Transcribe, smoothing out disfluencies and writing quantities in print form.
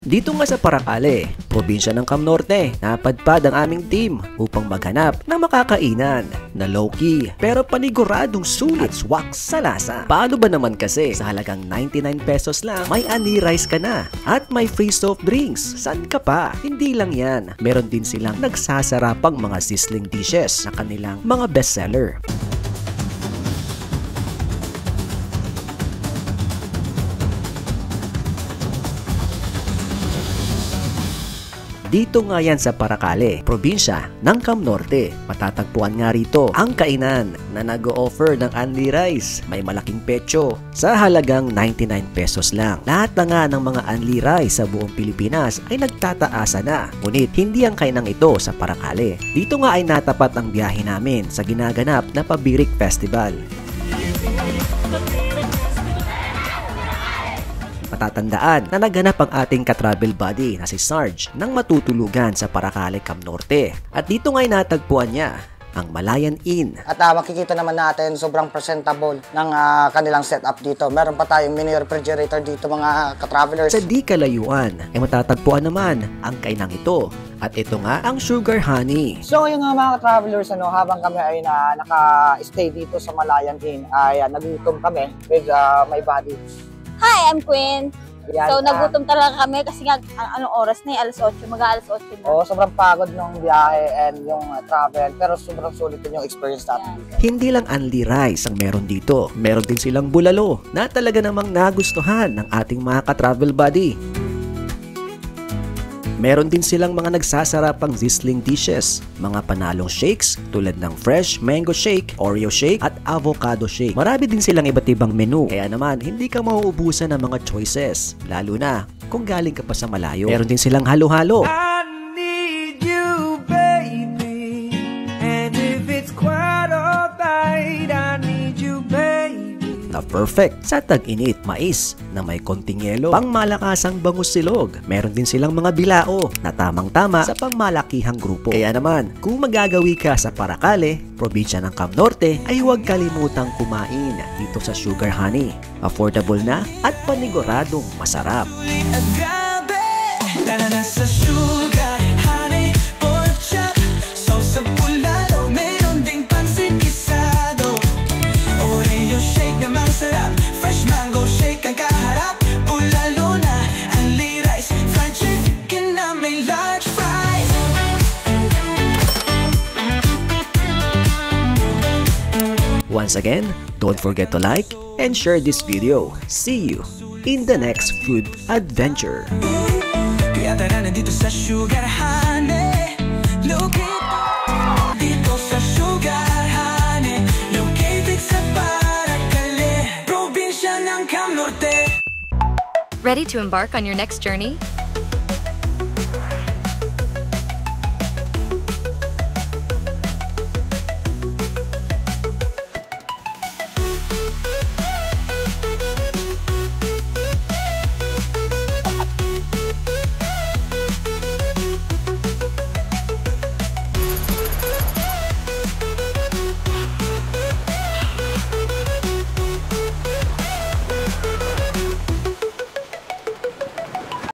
Dito nga sa Paracale, probinsya ng Cam Norte, napadpad ang aming team upang maghanap ng makakainan na low-key pero paniguradong sulit swak sa lasa. Paano ba naman kasi sa halagang 99 pesos lang, may ani rice ka na at may free soft drinks? San ka pa? Hindi lang yan, meron din silang nagsasarapang mga sizzling dishes na kanilang mga bestseller. Dito nga yan sa Paracale, probinsya ng Cam Norte. Matatagpuan nga rito ang kainan na nag-o-offer ng Anli Rice. May malaking pecho sa halagang 99 pesos lang. Lahat na nga ng mga Anli Rice sa buong Pilipinas ay nagtataasa na. Ngunit hindi ang kainang ito sa Paracale. Dito nga ay natapat ang biyahe namin sa ginaganap na Pabirik Festival. Matatandaan na naghanap ang ating ka-travel buddy na si Sarge nang matutulugan sa Paracale, Cam Norte. At dito nga'y natagpuan niya ang Malayan Inn. At makikita naman natin sobrang presentable ng kanilang setup dito. Meron pa tayong mini refrigerator dito mga ka-travelers. Sa di kalayuan ay matatagpuan naman ang kainang ito. At ito nga ang Sugar Honey. So yung mga ka-travelers, habang kami ay naka-stay dito sa Malayan Inn, ay nagutom kami with my buddy. Hi, I'm Queen. Yan, so, nagutom talaga kami kasi nga, anong oras na alas 8, mag-aalas 8 na. Sobrang pagod ng biyahe and yung travel, pero sobrang sulit din yung experience natin. Hindi lang Anli Rice ang meron dito. Meron din silang bulalo na talaga namang nagustuhan ng ating mga ka-travel buddy. Meron din silang mga nagsasarapang sizzling dishes, mga panalong shakes tulad ng fresh mango shake, Oreo shake at avocado shake. Marami din silang iba't ibang menu, kaya naman hindi ka mauubusan ng mga choices, lalo na kung galing ka pa sa malayo. Meron din silang halo-halo. I need you, baby, and if it's quite alright, I need you, baby. Na perfect sa tag-init, mais na may konting yelo, pangmalakasang bangus silog. Meron din silang mga bilao na tamang-tama sa pangmalakihang grupo. Kaya naman, kung magagawi ka sa Paracale, probinsya ng Cam Norte, ay huwag kalimutang kumain dito sa Sugar Honey. Affordable na at paniguradong masarap. Sa Sugar Honey pork chop, sauce sa bulalo, meron ding pansit kisado, Oreo shake na masarap, fresh mango shake ang kaharap, bulalo na, Anli Rice, fried chicken na may large fries. Once again, don't forget to like and share this video. See you in the next food adventure. Kaya tara na dito sa Sugar Honey, dito sa Sugar Honey, located sa Paracale, probinsya ng Cam Norte. Ready to embark on your next journey?